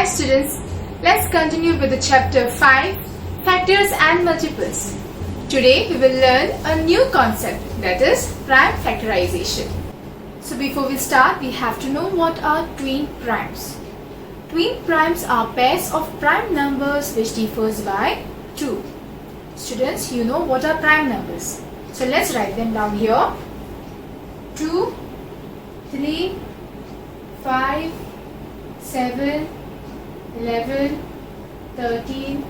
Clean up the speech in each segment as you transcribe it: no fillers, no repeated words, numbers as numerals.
students, let's continue with the chapter 5, Factors and Multiples. Today we will learn a new concept, that is prime factorization. So before we start, we have to know what are twin primes. Twin primes are pairs of prime numbers which differs by 2. Students, you know what are prime numbers. So let's write them down here. 2, 3, 5, 7, 11, 13,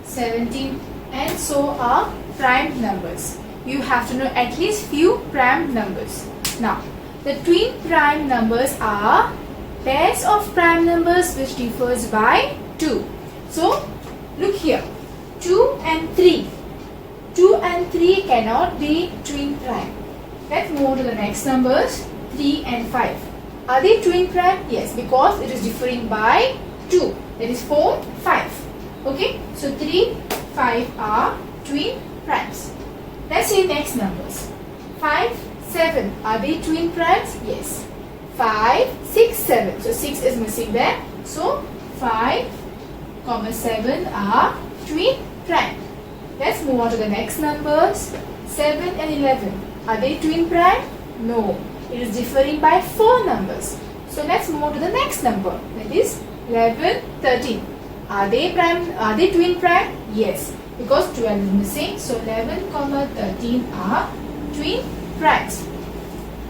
17 and so are prime numbers. You have to know at least few prime numbers. Now, the twin prime numbers are pairs of prime numbers which differs by 2. So, look here. 2 and 3. 2 and 3 cannot be twin prime. Let's move on to the next numbers. 3 and 5. Are they twin prime? Yes, because it is differing by 2. That is 4, 5. Okay, so 3, 5 are twin primes. Let's see next numbers. 5, 7. Are they twin primes? Yes. 5, 6, 7. So 6 is missing there. So 5, 7 are twin prime. Let's move on to the next numbers. 7 and 11. Are they twin prime? No. It is differing by 4 numbers. So let's move on to the next number. That is 11, 13. Are they twin prime? Yes. Because 12 is missing. So 11, 13 are twin primes.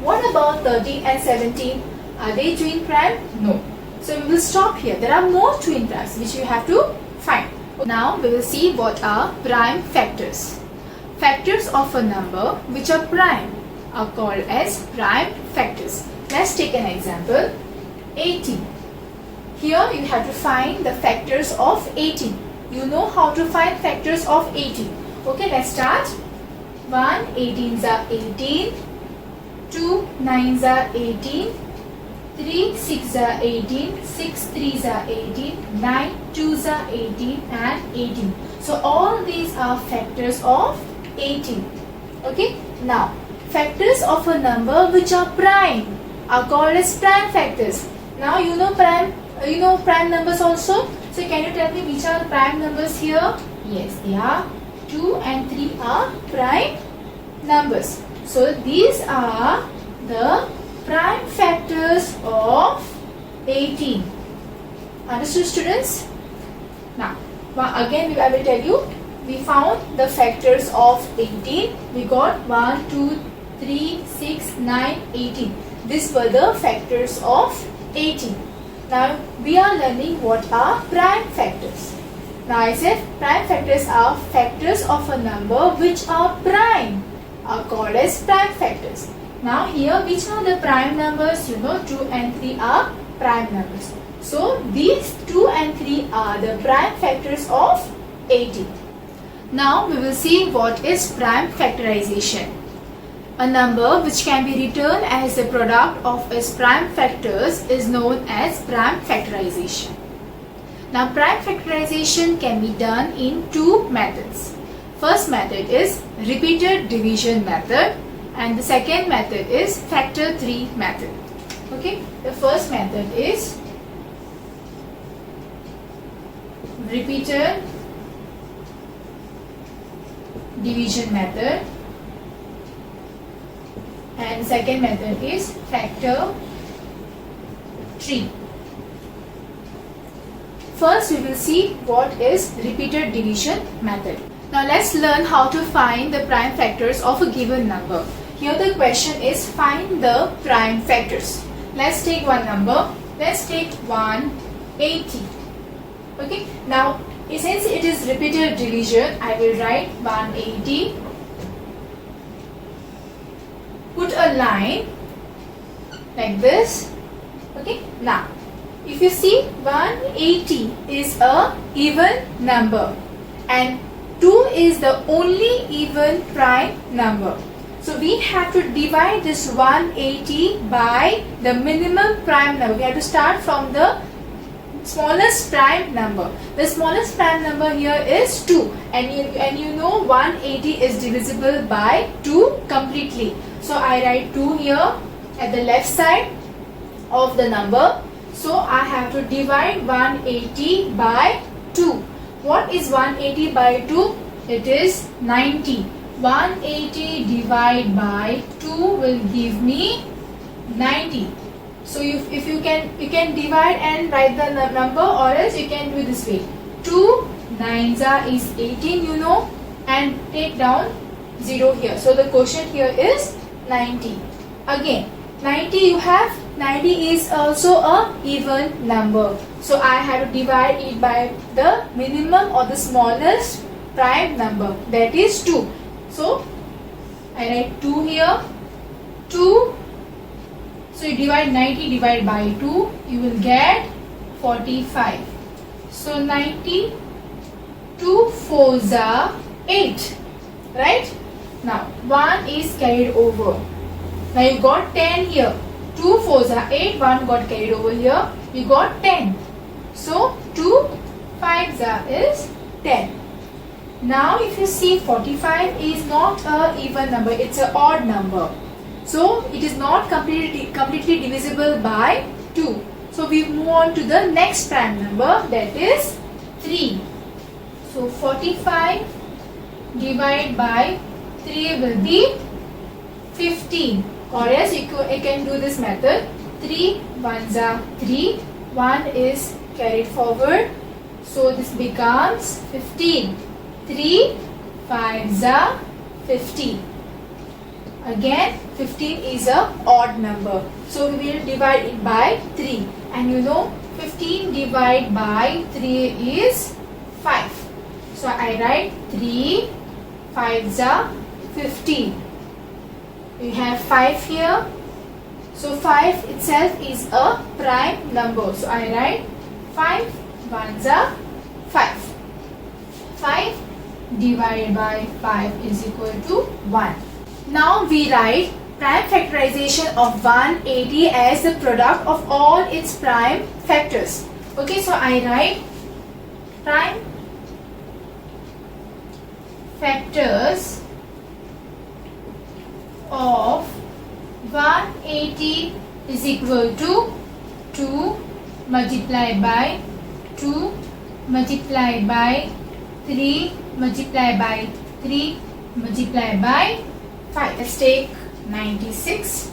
What about 13 and 17? Are they twin prime? No. So we will stop here. There are more twin primes which you have to find. Now we will see what are prime factors. Factors of a number which are prime are called as prime factors. Let's take an example. 18. Here you have to find the factors of 18. You know how to find factors of 18. Okay, let's start. 1 18s are 18. 2 9s are 18. 3 6s are 18. 6 3s are 18. 9 2s are 18 and 18. So all these are factors of 18. Okay, now factors of a number which are prime are called as prime factors. Now you know prime numbers also. So can you tell me which are the prime numbers here? Yes, they are 2 and 3 are prime numbers. So these are the prime factors of 18. Understood, students? Now again I will tell you. We found the factors of 18. We got 1, 2, 3, 6, 9, 18. These were the factors of 18. Now we are learning what are prime factors. Now I said prime factors are factors of a number which are prime are called as prime factors. Now here which are the prime numbers? You know 2 and 3 are prime numbers. So these 2 and 3 are the prime factors of 18. Now we will see what is prime factorization. A number which can be written as the product of its prime factors is known as prime factorization. Now prime factorization can be done in two methods. First method is repeated division method and the second method is factor 3 method. Okay, the first method is repeated division method and second method is factor 3. First we will see what is repeated division method. Now let's learn how to find the prime factors of a given number. Here the question is find the prime factors. Let's take one number. Let's take 180. Okay, now since it is repeated division, I will write 180. Put a line like this. Okay, now if you see 180 is a even number and 2 is the only even prime number. So we have to divide this 180 by the minimum prime number. We have to start from the smallest prime number. The smallest prime number here is 2 and you know 180 is divisible by 2 completely. So I write 2 here at the left side of the number. So I have to divide 180 by 2. What is 180 by 2? It is 90. 180 divided by 2 will give me 90. So if you can divide and write the number, or else you can do this way. 2 9s is 18, you know, and take down 0 here. So the quotient here is 90. Again, 90 you have, 90 is also a even number. So I have to divide it by the minimum or the smallest prime number, that is 2. So I write 2 here, 2. So you divide 90 divided by 2, you will get 45. So 90, 2 4s are 8, right? Now 1 is carried over. Now you got 10 here. 2 4s are 8, 1 got carried over here. You got 10. So 2 5s are is 10. Now if you see, 45 is not a even number, it's an odd number. So it is not completely divisible by 2. So we move on to the next prime number, that is 3. So 45 divided by 3 will be 15. Or else you can do this method. 3 1s are 3. 1 is carried forward. So this becomes 15. 3 5s are 15. Again, 15 is a odd number. So we will divide it by 3. And you know, 15 divided by 3 is 5. So I write 3 5s are 15. We have 5 here. So 5 itself is a prime number. So I write 5 1s are 5. 5 divided by 5 is equal to 1. Now we write prime factorization of 180 as the product of all its prime factors. Okay, so I write prime factors of 180 is equal to 2 multiplied by 2 multiplied by 3 multiplied by 3 multiplied by 5. Let's take 96.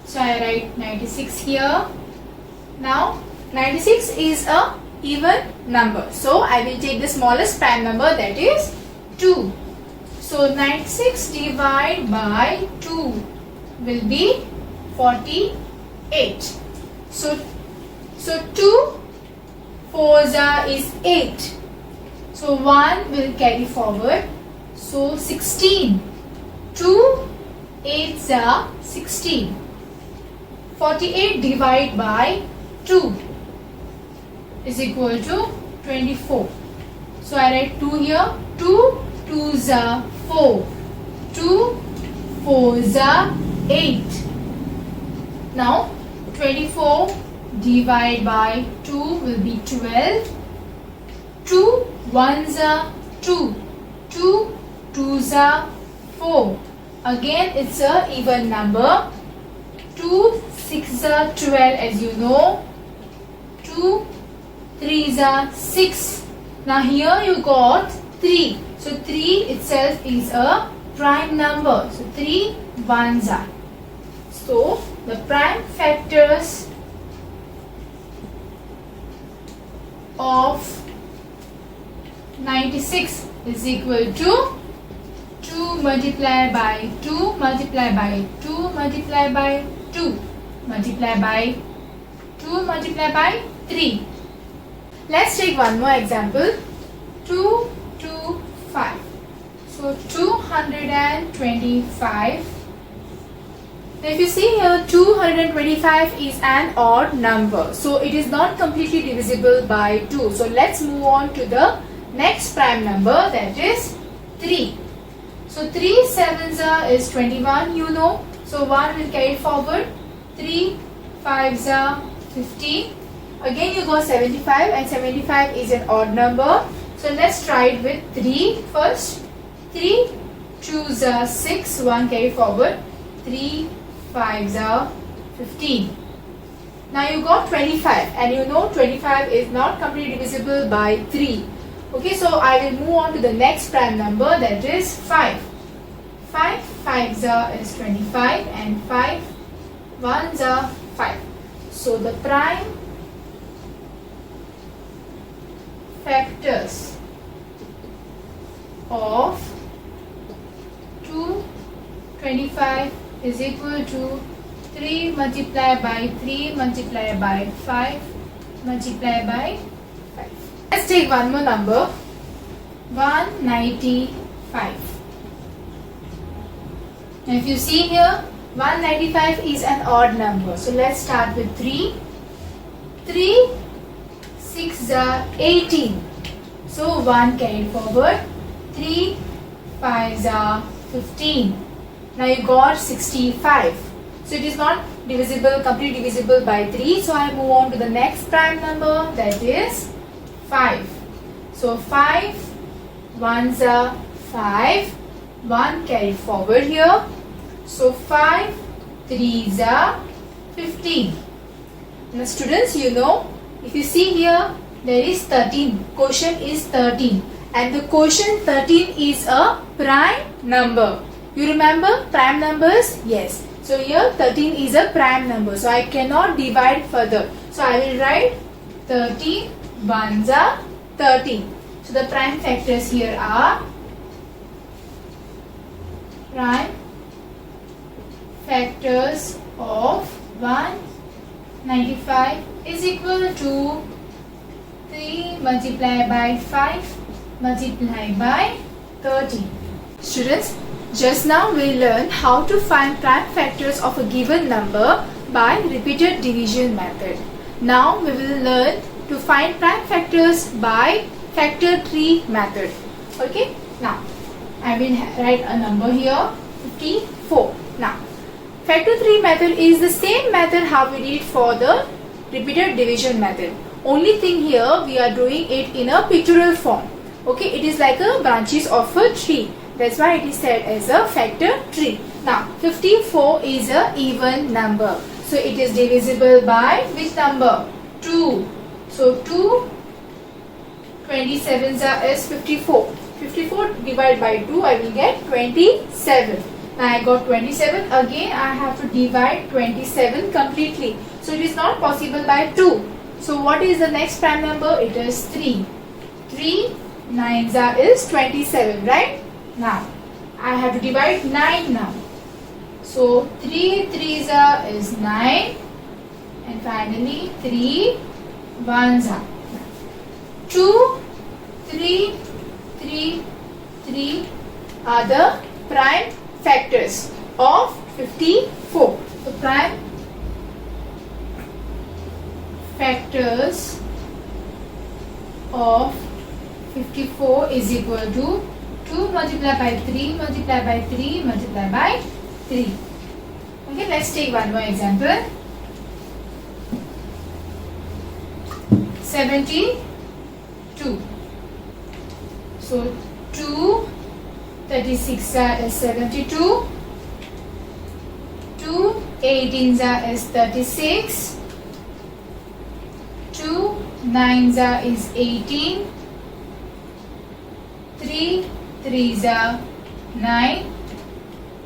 So I write 96 here. Now 96 is a even number. So I will take the smallest prime number, that is 2. So 96 divided by 2 will be 48. So 2 4s are is 8. So 1 will carry forward. So 16. 2 8s are 16. 48 divided by 2 is equal to 24. So I write 2 here. 2 2s are 4. 2 4s are 8. Now 24 divided by 2 will be 12. 2 1s are 2. 2 2s are 4. Again, it's a even number. 2 6s are 12, as you know. 2 3s are 6. Now here you got 3. So 3 itself is a prime number. So 3 1s are. So the prime factors of 96 is equal to 2 multiplied by 2 multiplied by 2 multiplied by 2 multiplied by 2 multiplied by 3. Let's take one more example. 2 2 5. So 225. Now if you see here, 225 is an odd number. So it is not completely divisible by 2. So let's move on to the next prime number, that is 3. So 3 7s is 21, you know. So 1 will carry forward. 3 5s are 15. Again you go 75, and 75 is an odd number. So let's try it with 3 first. 3 2s are 6, 1 carry forward. 3 5s are 15. Now you got 25, and you know 25 is not completely divisible by 3. Okay, so I will move on to the next prime number, that is 5. 5 5s is 25 and 5 1s are 5. So the prime factors of 225 is equal to 3 multiplied by 3 multiplied by 5 multiplied by 5. Let's take one more number, 195. Now if you see here, 195 is an odd number. So let's start with 3. 3 6 are 18. So 1 carried forward. 3 5s are 15. Now you got 65. So it is not divisible, completely divisible by 3. So I move on to the next prime number, that is 5. So 5 1s are 5. 1 carried forward here. So 5 3s are 15. Now students, you know, if you see here, there is 13. Quotient is 13. And the quotient 13 is a prime number. You remember prime numbers? Yes. So here 13 is a prime number. So I cannot divide further. So I will write 13 1s are 13. So the prime factors here are prime factors of 195 is equal to 3 multiplied by 5 multiplied by 30. Students, just now we learned how to find prime factors of a given number by repeated division method. Now we will learn to find prime factors by factor tree method. Okay, now I will write a number here, 54. Now factor tree method is the same method how we did for the repeated division method. Only thing here, we are doing it in a pictorial form. Okay, it is like a branches of a tree. That's why it is said as a factor tree. Now 54 is a even number. So it is divisible by which number? 2. So 2 27s is 54. 54 divided by 2, I will get 27. Now I got 27. Again I have to divide 27 completely. So it is not possible by 2. So what is the next prime number? It is 3. 3 9s is 27, right? Now I have to divide 9 now. So 3 3s is 9. And finally 3 1s are 2 3 3 3 are the prime factors of 54. The prime factors of 54 is equal to 2 multiplied by 3 multiplied by 3 multiplied by 3. Okay, let's take one more example. 72. So 2 36 is 72. 2 18s is 36. 2 9s is 18. 3 3s are 9.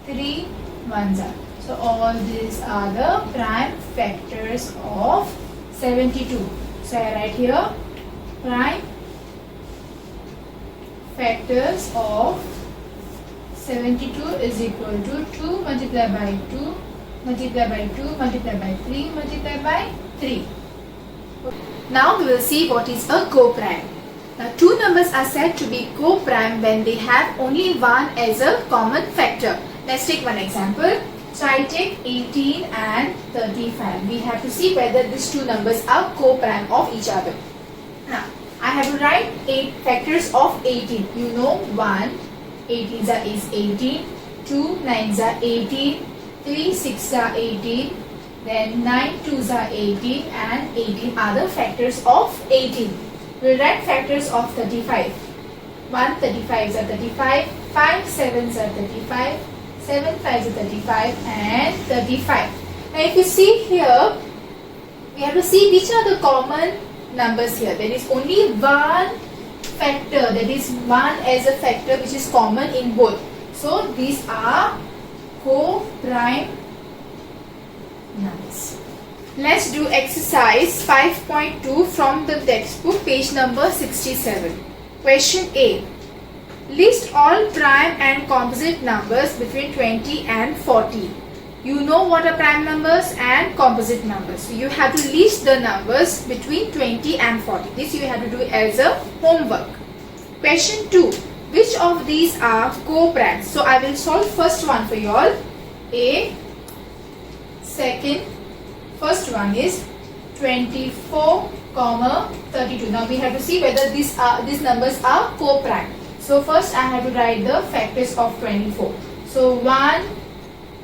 3 1s are. So all these are the prime factors of 72. So I write here prime factors of 72 is equal to 2 multiplied by 2 multiplied by 2 multiplied by 3 multiplied by 3. Now we will see what is a coprime. Now two numbers are said to be coprime when they have only one as a common factor. Let's take one example. So I take 18 and 35. We have to see whether these two numbers are coprime of each other. Now I have to write 8 factors of 18. You know 1 18s is 18, 2 9s are 18, 3 6s are 18, then 9 2s are 18 and 18 are the factors of 18. We will write factors of 35. 1 35s are 35, 5 7s are 35, 7 5s are 35 and 35. Now if you see here, we have to see which are the common numbers here. There is only one factor, that is 1 as a factor which is common in both. So these are co-prime numbers. Let's do exercise 5.2 from the textbook, page number 67. Question A. List all prime and composite numbers between 20 and 40. You know what are prime numbers and composite numbers. So you have to list the numbers between 20 and 40. This you have to do as a homework. Question 2. Which of these are co-primes? So I will solve first one for you all. A. Second. First one is 24, 32. Now we have to see whether these numbers are co-prime. So first I have to write the factors of 24. So 1,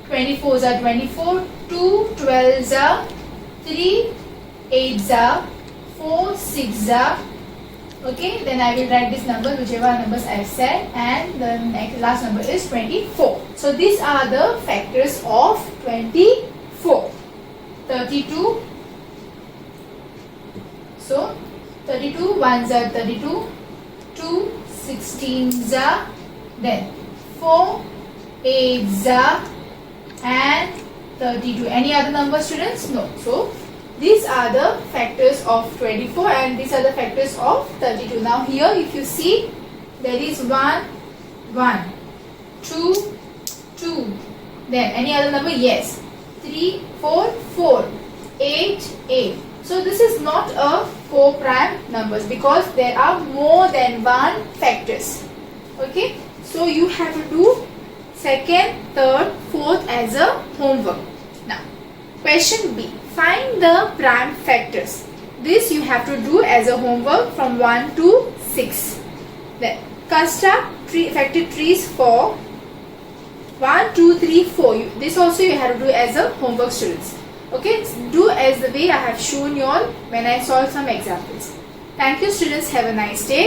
24s are 24, 2 12s are, 3 8s are, 4 6s are. Okay, then I will write this number, whichever numbers I have said, and the last number is 24. So these are the factors of 24. 32. So 32 1s are 32, 2 16s are, then 4 8s are, and 32. Any other number, students? No. So these are the factors of 24 and these are the factors of 32. Now here if you see, there is 1 1, 2 2, then any other number? Yes. 3 4 4, 8 8. So this is not a co-prime numbers because there are more than one factors. Okay, so you have to do second, third, fourth as a homework. Now question B. Find the prime factors. This you have to do as a homework from 1 to 6. Then construct factor trees for 1 2 3 4. This also you have to do as a homework, students. Okay, do as the way I have shown you all when I solve some examples. Thank you, students. Have a nice day.